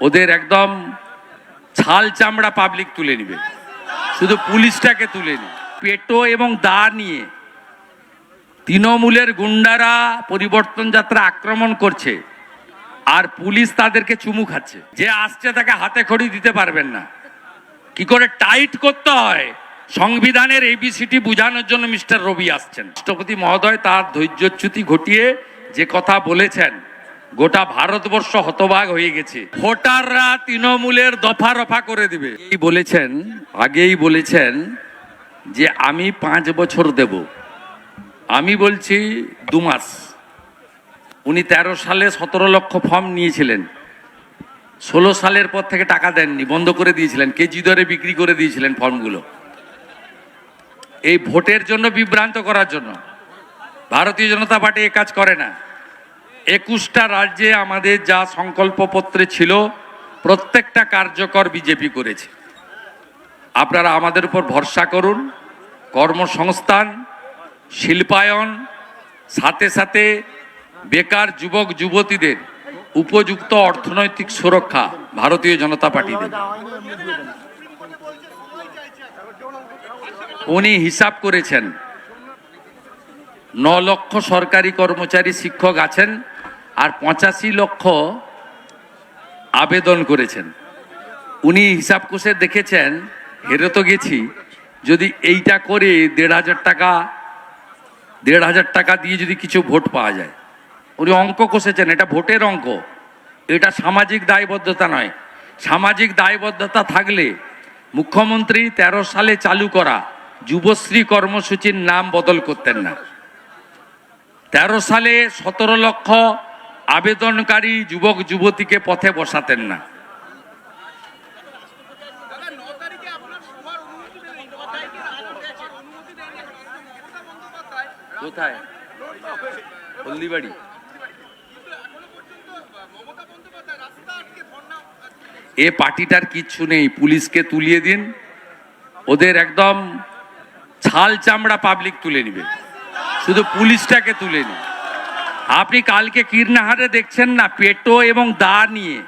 ওদের একদম ছাল চামড়া পাবলিক তুলে নিবে, শুধু পুলিশটাকে তুলে নিবে। পেটো এবং দা নিয়ে তৃণমূলের গুন্ডারা পরিবর্তন যাত্রা আক্রমণ করছে, আর পুলিশ তাদেরকে চুমু খাচ্ছে। যে আসছে তাকে হাতে খড়ি দিতে পারবেন না। কি করে টাইট করতে হয় সংবিধানের এবিসিটি বোঝানোর জন্য মিস্টার রবি আসছেন। রাষ্ট্রপতি মহোদয় তার ধৈর্যচ্যুতি ঘটিয়ে যে কথা বলেছেন, গোটা ভারতবর্ষ হতবাক হয়ে গেছে। ভোটাররা তৃণমূলের দফা রফা করে দিবে বলেছেন। আগেই বলেছেন যে আমি 5 বছর দেব, আমি বলছি 2 মাস। উনি 13 সালে 17 লক্ষ ফর্ম নিয়েছিলেন, 16 সালের পর থেকে টাকা দেননি, বন্ধ করে দিয়েছিলেন, কেজি দরে বিক্রি করে দিয়েছিলেন ফর্মগুলো। এই ভোটের জন্য বিভ্রান্ত করার জন্য ভারতীয় জনতা পার্টি এ কাজ করে না। 21টা রাজ্যে আমাদের যা সংকল্পপত্রে ছিল প্রত্যেকটা কার্যকর বিজেপি করেছে। আপনারা আমাদের উপর ভরসা করুন। কর্মসংস্থান, শিল্পায়ন, সাথে সাথে বেকার যুবক যুবতীদের উপযুক্ত অর্থনৈতিক সুরক্ষা ভারতীয় জনতা পার্টি দেবে। উনি হিসাব করেছেন 9 লক্ষ সরকারি কর্মচারী শিক্ষক আছেন, আর 85 লক্ষ আবেদন করেছেন। উনি হিসাব কষে দেখেছেন, হেরে তো গেছি, যদি এইটা করে 1,500 টাকা দিয়ে যদি কিছু ভোট পাওয়া যায়। উনি অঙ্ক কষেছেন, এটা ভোটের অঙ্ক, এটা সামাজিক দায়বদ্ধতা নয়। সামাজিক দায়বদ্ধতা থাকলে মুখ্যমন্ত্রী 13 সালে চালু করা যুবশ্রী কর্মসূচির নাম বদল করতেন না। 13 সালে 17 লক্ষ আবেদনকারী যুবক যুবতীকে পথে বসাতেন না। কোথায়? হলদিবাড়ি। এ পার্টিটার কিচ্ছু নেই, পুলিশকে তুলিয়ে দিন, ওদের একদম ছাল চামড়া পাবলিক তুলে নিবে, শুধু পুলিশটাকে তুলে নিন। আপনি কালকে কীর্ণাহারে দেখছেন না, পেটো এবং দা নিয়ে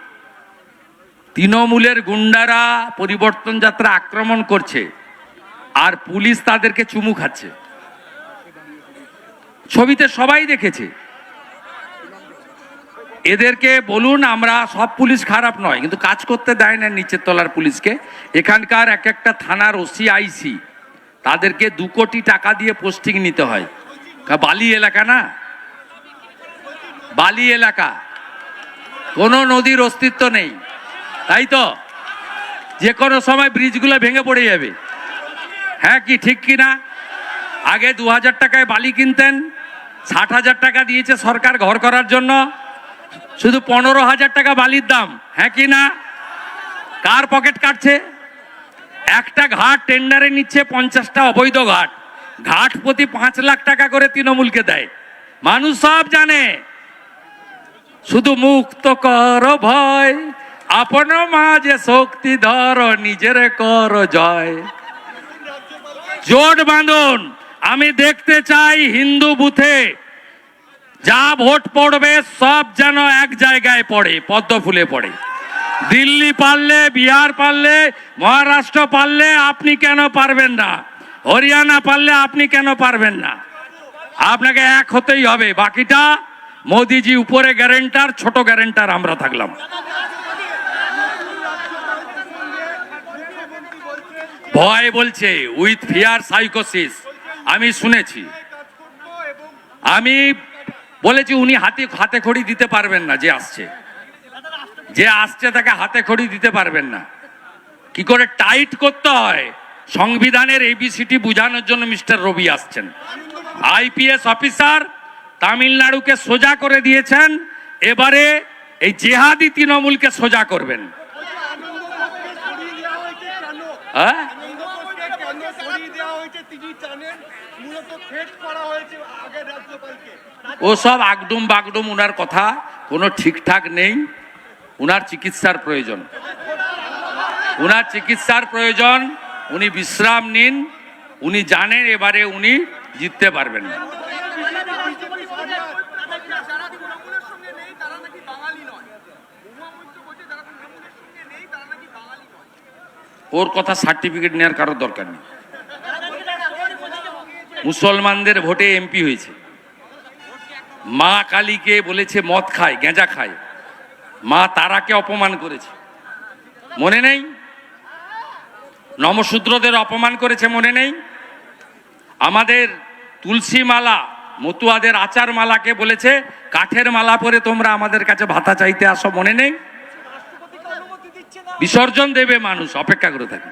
তৃণমূলের গুন্ডারা পরিবর্তন যাত্রা আক্রমণ করছে, আর পুলিশ তাদেরকে চুমু খাচ্ছে। ছবিতে সবাই দেখেছে। এদেরকে বলুন, আমরা সব পুলিশ খারাপ নয়, কিন্তু কাজ করতে দেয় না নিচের তলার পুলিশকে। এখানকার এক একটা থানার ওসি আইসি তাদেরকে 2 কোটি টাকা দিয়ে পোস্টিং নিতে হয়। বালি এলাকা না, বালি এলাকা, কোনো নদীর অস্তিত্ব নেই, তাই তো? যে কোনো সময় ব্রিজগুলো ভেঙে পড়ে যাবে। হ্যাঁ কি ঠিক কি না? আগে 2000 টাকায় বালি কিনতেন, 60,000 টাকা দিয়েছে সরকার ঘর করার জন্য, শুধু 15,000 টাকা বালির দাম। হ্যাঁ কি না? কার পকেট কাটছে? একটা ঘাট টেন্ডারে নিচ্ছে 50টা অবৈধ ঘাট, ঘাট প্রতি 5 লাখ টাকা করে তৃণমূলকে দেয়। মানুষ সব জানে, শুধু মুক্ত কর ভয়, আপন মাঝে শক্তি ধর, নিজের কর জয়। জোট বাঁধুন। আমি দেখতে চাই হিন্দু বুথে যা ভোট পড়বে সব যেন এক জায়গায় পড়ে, পদ্ম ফুলে পড়ে। দিল্লি পারলে, বিহার পারলে, মহারাষ্ট্র পারলে আপনি কেন পারবেন না? হরিয়ানা পারলে আপনি কেন পারবেন না? আপনাকে এক হতেই হবে। বাকিটা মোদিজি উপরে গ্যারেন্টার, ছোট গ্যারেন্টার আমরা থাকলাম। ভয় বলছে, উইথ ফিয়ার সাইকোসিস। আমি শুনেছি, আমি বলেছি উনি হাতে খড়ি দিতে পারবেন না। যে আসছে তাকে হাতে খড়ি দিতে পারবেন না। কি করে টাইট করতে হয় সংবিধানের এবিসিটি বোঝানোর জন্য মিস্টার রবি আসছেন। আইপিএস অফিসার, তামিলনাড়ুকে সোজা করে দিয়েছেন, এবারে এই জেহাদি তৃণমূলকে সোজা করবেন। হ্যাঁ, ও সব আগডুম বাগডুম, উনার কথা কোনো ঠিকঠাক নেই। উনার চিকিৎসার প্রয়োজন, উনার চিকিৎসার প্রয়োজন। উনি বিশ্রাম নিন, উনি জানেন এবারে উনি জিততে পারবেন না। ওর কথা সার্টিফিকেট নেওয়ার কারোর দরকার নেই। মুসলমানদের ভোটে এমপি হয়েছে। মা কালীকে বলেছে মদ খায়, গেঁজা খায়। মা তারাকে অপমান করেছে, মনে নেই? নমশূদ্রদের অপমান করেছে, মনে নেই? আমাদের তুলসী মালা, মতুয়াদের আচার মালাকে বলেছে কাঠের মালা পরে তোমরা আমাদের কাছে ভাতা চাইতে আসো, মনে নেই? বিসর্জন দেবে মানুষ, অপেক্ষা করে থাকে।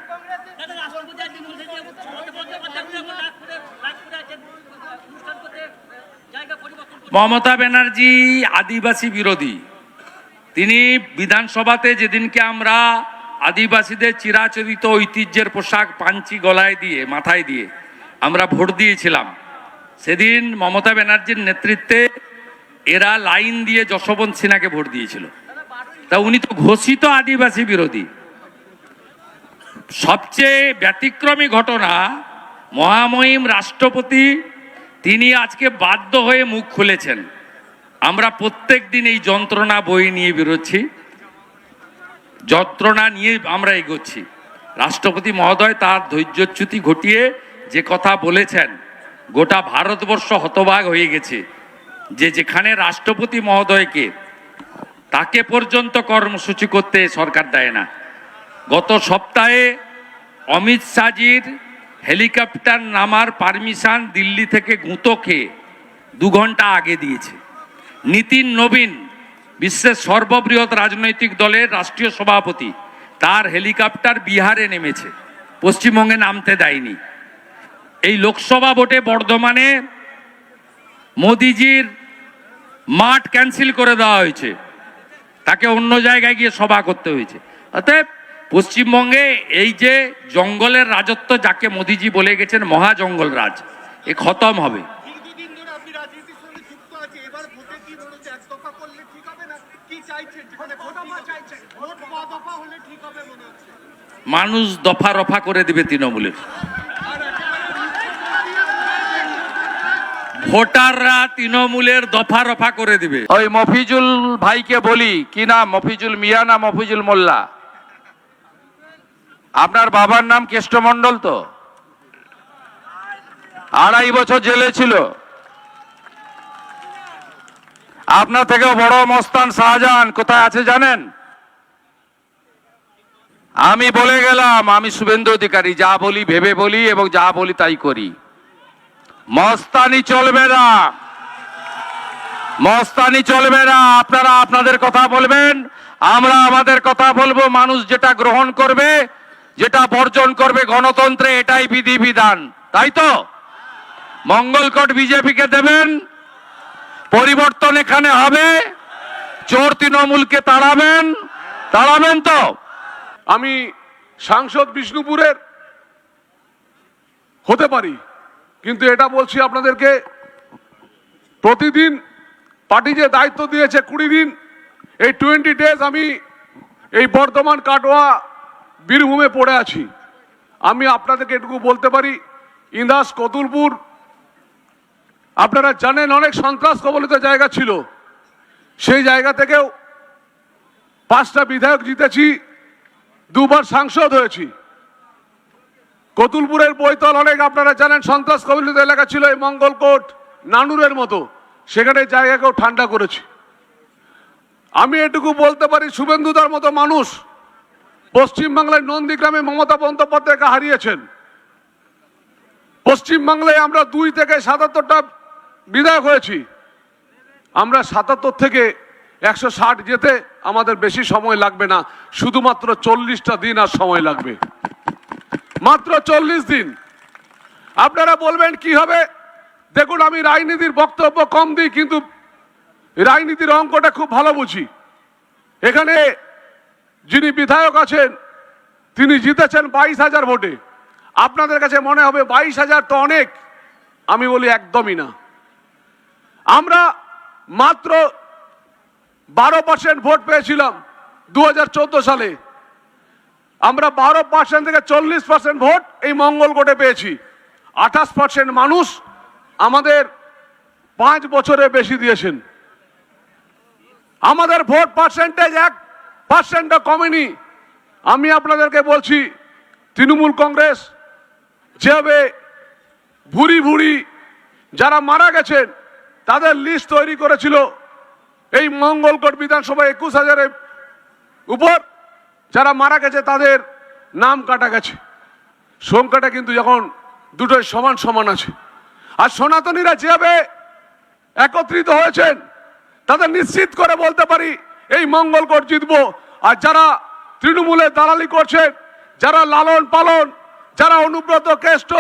মমতা ব্যানার্জি আদিবাসী বিরোধী। তিনি বিধানসভাতে যেদিনকে আমরা আদিবাসীদের চিরাচরিত ঐতিহ্যের পোশাক পাঞ্চি গলায় দিয়ে, মাথায় দিয়ে আমরা ভোট দিয়েছিলাম, সেদিন মমতা ব্যানার্জির নেতৃত্বে এরা লাইন দিয়ে যশবন্ত সিনহাকে ভোট দিয়েছিল। তা উনি তো ঘোষিত আদিবাসী বিরোধী। সবচেয়ে ব্যতিক্রমী ঘটনা, মহামহিম রাষ্ট্রপতি তিনি আজকে বাধ্য হয়ে মুখ খুলেছেন। আমরা প্রত্যেক দিন এই যন্ত্রণা বই নিয়ে বেরোচ্ছি, যন্ত্রণা নিয়ে আমরা এগোচ্ছি। রাষ্ট্রপতি মহোদয় তার ধৈর্যচ্যুতি ঘটিয়ে যে কথা বলেছেন, গোটা ভারতবর্ষ হতবাক হয়ে গেছে যে যেখানে রাষ্ট্রপতি মহোদয়কে তাকে পর্যন্ত কর্মসূচি করতে সরকার দেয় না। গত সপ্তাহে অমিত শাহজির হেলিকপ্টার নামার পারমিশন দিল্লি থেকে গুঁতো খেয়ে 2 ঘন্টা আগে দিয়েছে। নীতিন নবীন, বিশ্বের সর্ববৃহৎ রাজনৈতিক দলের রাষ্ট্রীয় সভাপতি, তার হেলিকপ্টার বিহারে নেমেছে, পশ্চিমবঙ্গে নামতে দেয়নি। এই লোকসভা ভোটে বর্ধমানে মোদিজির মাঠ ক্যান্সেল করে দেওয়া হয়েছে, তাকে অন্য জায়গায় গিয়ে সভা করতে হয়েছে। অতএব পশ্চিমবঙ্গে এই যে জঙ্গলের রাজত্ব, যাকে মোদিজি বলে গেছেন মহা জঙ্গল রাজ, এ খতম হবে। মানুষ দফা রফা করে দিবে তৃণমূলের, ভোটাররা তৃণমূলের দফা রফা করে দিবে। ওই মফিজুল ভাইকে বলি, কি নাম, মফিজুল মিয়া না মফিজুল মোল্লা? আপনার বাবার নাম কেষ্টমণ্ডল তো? 2.5 বছর জেলে ছিল। আপনার থেকেও বড় মস্তান শাহজাহান কোথায় আছে জানেন? আমি বলে গেলাম, আমি শুভেন্দু অধিকারী, যা বলি ভেবে বলি এবং যা বলি তাই করি। মস্তানি চলবে না, মস্তানি চলবে না। আপনারা আপনাদের কথা বলবেন, আমরা আমাদের কথা বলবো। মানুষ যেটা গ্রহণ করবে, যেটা বর্জন করবে গণতন্ত্রে, এটাই বিধিবিধান, তাই তো? মঙ্গলকোট বিজেপিকে দেবেন, পরিবর্তন এখানে হবে, চোর তৃণমূলকে তাড়াবেন, তাড়াবেন তো? আমি সাংসদ বিষ্ণুপুরের হতে পারি, কিন্তু এটা বলছি আপনাদেরকে, প্রতিদিন পার্টি যে দায়িত্ব দিয়েছে 20 দিন, এই 20 ডেজ আমি এই বর্ধমান কাটোয়া বীরভূমে পড়ে আছি। আমি আপনাদেরকে এটুকু বলতে পারি, ইন্দাস কতুলপুর আপনারা জানেন অনেক সন্ত্রাস কবলিত জায়গা ছিল, সেই জায়গা থেকেও 5টা বিধায়ক জিতেছি, 2বার সাংসদ হয়েছি। কতুলপুরের বৈতল অনেক আপনারা জানেন সন্ত্রাস কবলিত এলাকা ছিল, এই মঙ্গলকোট নানুরের মতো, সেখানে জায়গাকেও ঠান্ডা করেছি। আমি এটুকু বলতে পারি, শুভেন্দুদার মতো মানুষ পশ্চিমবাংলায় নন্দীগ্রামে মমতা বন্দ্যোপাধ্যায়কে হারিয়েছেন। পশ্চিমবাংলায় আমরা 2 থেকে 77টা বিধায়ক হয়েছি। আমরা 77 থেকে 160 যেতে আমাদের বেশি সময় লাগবে না, শুধুমাত্র 40টা দিন আর সময় লাগবে, মাত্র 40 দিন। আপনারা বলবেন কি হবে? দেখুন, আমি রাজনীতির বক্তব্য কম দিই, কিন্তু রাজনীতির অঙ্কটা খুব ভালো বুঝি। এখানে যিনি বিধায়ক আছেন তিনি জিতেছেন 22,000 ভোটে। আপনাদের কাছে মনে হবে 22,000 তো অনেক, আমি বলি একদমই না। আমরা মাত্র 12% ভোট পেয়েছিলাম 2014 সালে। আমরা 12% থেকে 40% ভোট এই মঙ্গলকোটে পেয়েছি। 28% মানুষ আমাদের 5 বছরে বেশি দিয়েছেন। আমাদের ভোট পার্সেন্টেজ 1% কমেনি। আমি আপনাদেরকে বলছি, তৃণমূল কংগ্রেস যেভাবে ভুরি ভুরি যারা মারা গেছেন তাদের লিস্ট তৈরি করেছিল, এই মঙ্গলকোট বিধানসভা 21,000-এর উপর যারা মারা গেছে তাদের নাম কাটা গেছে। সংখ্যাটা কিন্তু যখন দুটোই সমান সমান আছে। আর সনাতনীরা যেভাবে একত্রিত হয়েছেন তাদের নিশ্চিত করে বলতে পারি এই মঙ্গলকোট জিতবো। আর যারা তৃণমূলে দালালি করছেন, যারা লালন পালন, যারা অনুব্রত কেষ্ট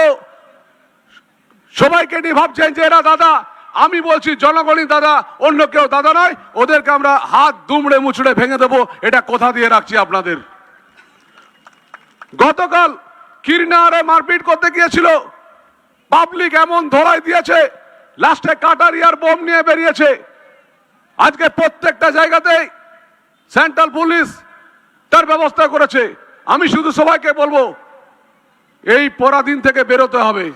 সবাইকে নিয়ে ভাবছেন যে এরা দাদা, আমি বলছি জনগণই দাদা, অন্য কেউ দাদা নয়। ওদেরকে আমরা হাত দুমড়ে মুচড়ে ভেঙে দেবো, এটা কথা দিয়ে রাখছি আপনাদের। গতকাল কিরনারে মারপিট করতে গিয়েছিল, পাবলিক এমন ধরাই দিয়েছে, লাস্টে কাটারিয়ার বোম নিয়ে বেরিয়েছে। আজকে প্রত্যেকটা জায়গাতেই সেন্ট্রাল পুলিশ তার ব্যবস্থা করেছে। আমি শুধু সবাইকে বলবো এই পরাধীন থেকে বেরোতে হবে।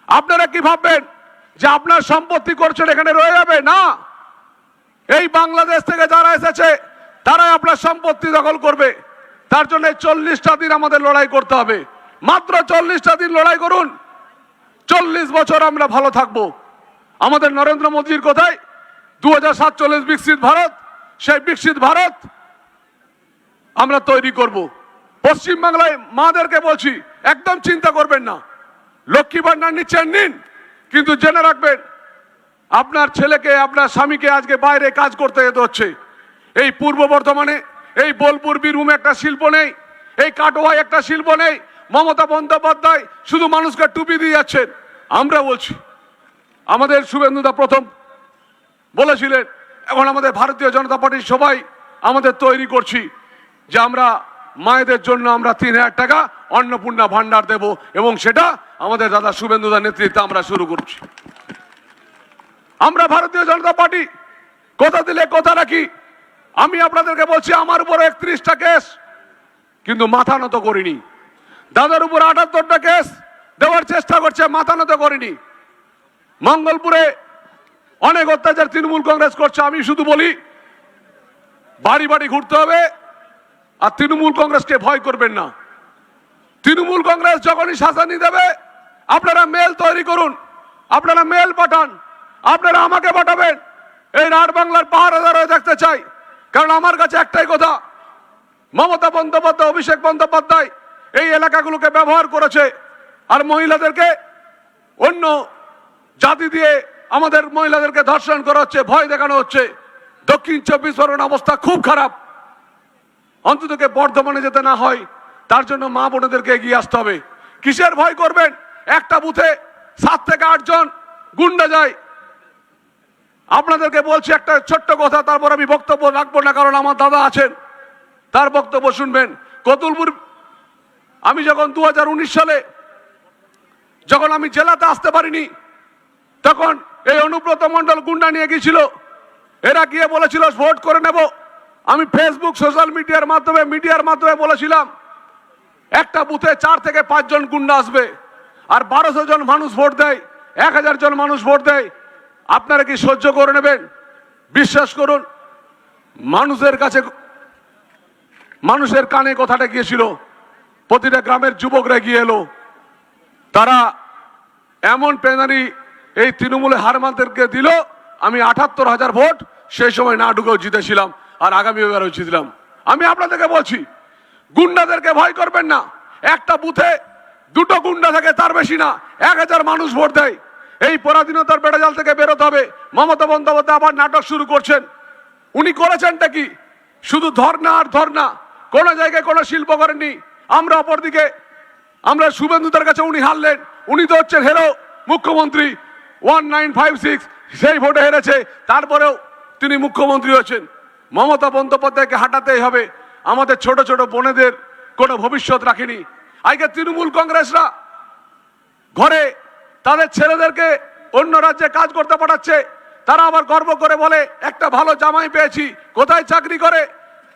আপনারা কি ভাববেন যে আপনার সম্পত্তি করছেন এখানে রয়ে যাবে? না, এই বাংলাদেশ থেকে যারা এসেছে তারাই আপনার সম্পত্তি দখল করবে। তার জন্য 40টা দিন আমাদের লড়াই করতে হবে। মাত্র 40টা দিন লড়াই করুন, 40 বছর আমরা ভালো থাকবো। আমাদের নরেন্দ্র মোদীর কথায় 2047 বিকশিত ভারত, সেই বিকশিত ভারত আমরা তৈরি করব। পশ্চিম বাংলায় মাদেরকে বলছি একদম চিন্তা করবেন না, লক্ষ্মী ভান্ডার নিচ্ছেন নিন, কিন্তু জেনে রাখবেন আপনার ছেলেকে, আপনার স্বামীকে আজকে বাইরে কাজ করতে যেতে হচ্ছে। এই পূর্ব বর্ধমানে, এই বোলপুর বীরভূমে একটা শিল্প নেই, এই কাটোয়ায় একটা শিল্প নেই। মমতা বন্দ্যোপাধ্যায় শুধু মানুষকে টুপি দিয়ে যাচ্ছেন। আমরা বলছি, আমাদের শুভেন্দুদা প্রথম বলেছিলেন, এখন আমাদের ভারতীয় জনতা পার্টির সবাই আমাদের তৈরি করছি যে আমরা মায়েদের জন্য আমরা 3,000 টাকা অন্নপূর্ণা ভান্ডার দেব, এবং সেটা আমাদের দাদা শুভেন্দুদার নেতৃত্বে আমরা শুরু করছি। আমরা ভারতীয় জনতা পার্টি কথা দিলে কথা রাখি। আমি আপনাদেরকে বলছি, আমার উপর 31টা কেস, কিন্তু মাথা নত করিনি। দাদার উপর 78টা কেস দেওয়ার চেষ্টা করছে, মাথা নত করিনি। মঙ্গলপুরে অনেক অত্যাচার তৃণমূল কংগ্রেস করছে। আমি শুধু বলি, বাড়ি বাড়ি ঘুরতে হবে, আর তৃণমূল কংগ্রেসকে ভয় করবেন না। তৃণমূল কংগ্রেস যখনই শাসানি দেবে আপনারা মেল তৈরি করুন, আপনারা মেল পাঠান, আপনারা আমাকে পাঠাবেন। এই রাঢ় বাংলার পাহারাদার হয়ে দেখতে চাই। কারণ আমার কাছে একটাই কথা, মমতা বন্দ্যোপাধ্যায়, অভিষেক বন্দ্যোপাধ্যায় এই এলাকাগুলোকে ব্যবহার করেছে, আর মহিলাদেরকে অন্য জাতি দিয়ে আমাদের মহিলাদেরকে ধর্ষণ করা হচ্ছে, ভয় দেখানো হচ্ছে। দক্ষিণ 24 পরগনার অবস্থা খুব খারাপ। অন্তত বর্ধমানে যেতে না হয়, তার জন্য মা বোনেদেরকে এগিয়ে আসতে হবে। কিসের ভয় করবেন? একটা বুথে 7 থেকে 8 জন গুন্ডা যায়। আপনাদেরকে বলছি একটা ছোট্ট কথা, তারপর আমি বক্তব্য রাখবো না, কারণ আমার দাদা আছেন, তার বক্তব্য শুনবেন। কতুলপুর, আমি যখন 2019 সালে যখন আমি জেলাতে আসতে পারিনি, তখন এই অনুব্রত মণ্ডল গুন্ডা নিয়ে গিয়েছিল। এরা গিয়ে বলেছিল ভোট করে নেব। আমি ফেসবুক, সোশ্যাল মিডিয়ার মাধ্যমে বলেছিলাম একটা বুথে 4 থেকে 5 জন গুন্ডা আসবে, আর 1200 জন মানুষ ভোট দেয়, 1000 জন মানুষ ভোট দেয়। আপনারা কি সহ্য করে নেবেন? বিশ্বাস করুন, মানুষের কাছে, মানুষের কানে কথাটা গিয়েছিল। প্রতিটা গ্রামের যুবকরা গিয়ে এলো, তারা এমন পেনারি এই তৃণমূলে হারমানদেরকে দিল। আমি 78,000 ভোট সেই সময় না ঢুকেও জিতেছিলাম, আর আগামী এবারও জিতলাম। আমি আপনাদেরকে বলছি, গুন্ডাদেরকে ভয় করবেন না। একটা বুথে 2টো গুন্ডা থাকে, তার বেশি না। 1000 মানুষ ভোট দেয়। এই পরাধীনতার বেড়াজাল থেকে বেরোতে হবে। মমতা বন্দ্যোপাধ্যায় আবার নাটক শুরু করছেন। উনি করেছেনটা কি? শুধু ধর্না আর ধর্না, কোনো জায়গায় কোনো শিল্প করেননি। আমরা অপরদিকে, আমরা শুভেন্দুদের কাছে উনি হারলেন। উনি তো হচ্ছেন হেরো মুখ্যমন্ত্রী, 1956 সেই ভোটে হেরেছে, তারপরেও তিনি মুখ্যমন্ত্রী হয়েছেন। মমতা বন্দ্যোপাধ্যায়কে হাঁটাতেই হবে। আমাদের ছোট ছোট বোনেদের কোনো ভবিষ্যৎ রাখেনি। আজকে তৃণমূল কংগ্রেসরা ঘরে তাদের ছেলেদেরকে অন্য রাজ্যে কাজ করতে পাঠাচ্ছে। তারা আবার গর্ব করে বলে একটা ভালো জামাই পেয়েছি। কোথায় চাকরি করে?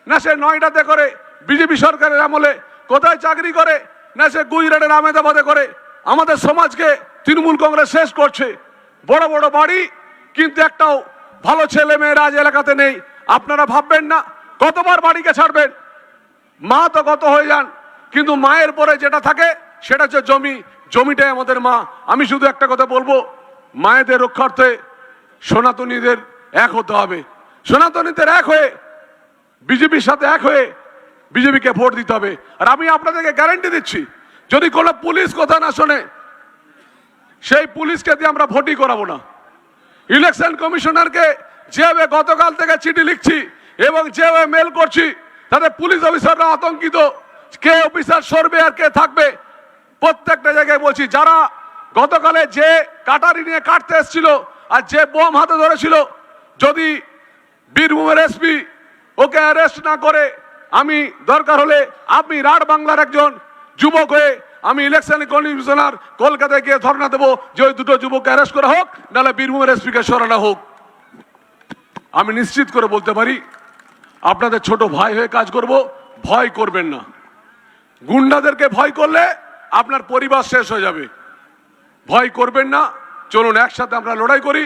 না সে নয়ডাতে করে, বিজেপি সরকারের আমলে। কোথায় চাকরি করে? না সে গুজরাটের আহমেদাবাদে করে। আমাদের সমাজকে তৃণমূল কংগ্রেস শেষ করছে। বড় বড় বাড়ি, কিন্তু একটাও ভালো ছেলে মেয়ে রাজ এলাকাতে নেই। আপনারা ভাববেন না কতবার বাড়িকে ছাড়বেন? মা তো গত হয়ে যান, কিন্তু মায়ের পরে যেটা থাকে সেটা হচ্ছে জমি, জমিটাই আমাদের মা। আমি শুধু একটা কথা বলবো, মায়েদের রক্ষার্থে সনাতনীদের এক হতে হবে। সনাতনীদের এক হয়ে বিজেপির সাথে এক হয়ে বিজেপিকে ভোট দিতে হবে। আর আমি আপনাদেরকে গ্যারান্টি দিচ্ছি, যদি কোনো পুলিশ কথা না শোনে, সেই পুলিশকে দিয়ে আমরা ভোটই করাবো না। ইলেকশন কমিশনারকে যেভাবে গতকাল থেকে চিঠি লিখছি এবং যেভাবে মেল করছি, তাতে পুলিশ অফিসাররা আতঙ্কিত, কে অফিসার সরবে আর কে থাকবে। প্রত্যেকটা জায়গায় বলছি, যারা গতকালে যে কাটারি নিয়ে কাটতে এসেছিল আর যে বোম হাতে ধরেছিল, যদি বীরভূমের এসপি ওকে অ্যারেস্ট না করে, আমি দরকার হলে, আপনি রাঢ় বাংলার একজন যুবক হয়ে আমি ইলেকশন কমিশনার কলকাতায় গিয়ে ধর্ণা দেবো যে ওই দুটো যুবককে অ্যারেস্ট করা হোক, নাহলে বীরভূমের এসপিকে সরানো হোক। আমি নিশ্চিত করে বলতে পারি, আপনাদের ছোট ভাই হয়ে কাজ করব, ভয় করবেন না। গুন্ডাদেরকে ভয় করলে আপনার পরিবার শেষ হয়ে যাবে। ভয় করবেন না, চলুন একসাথে আমরা লড়াই করি।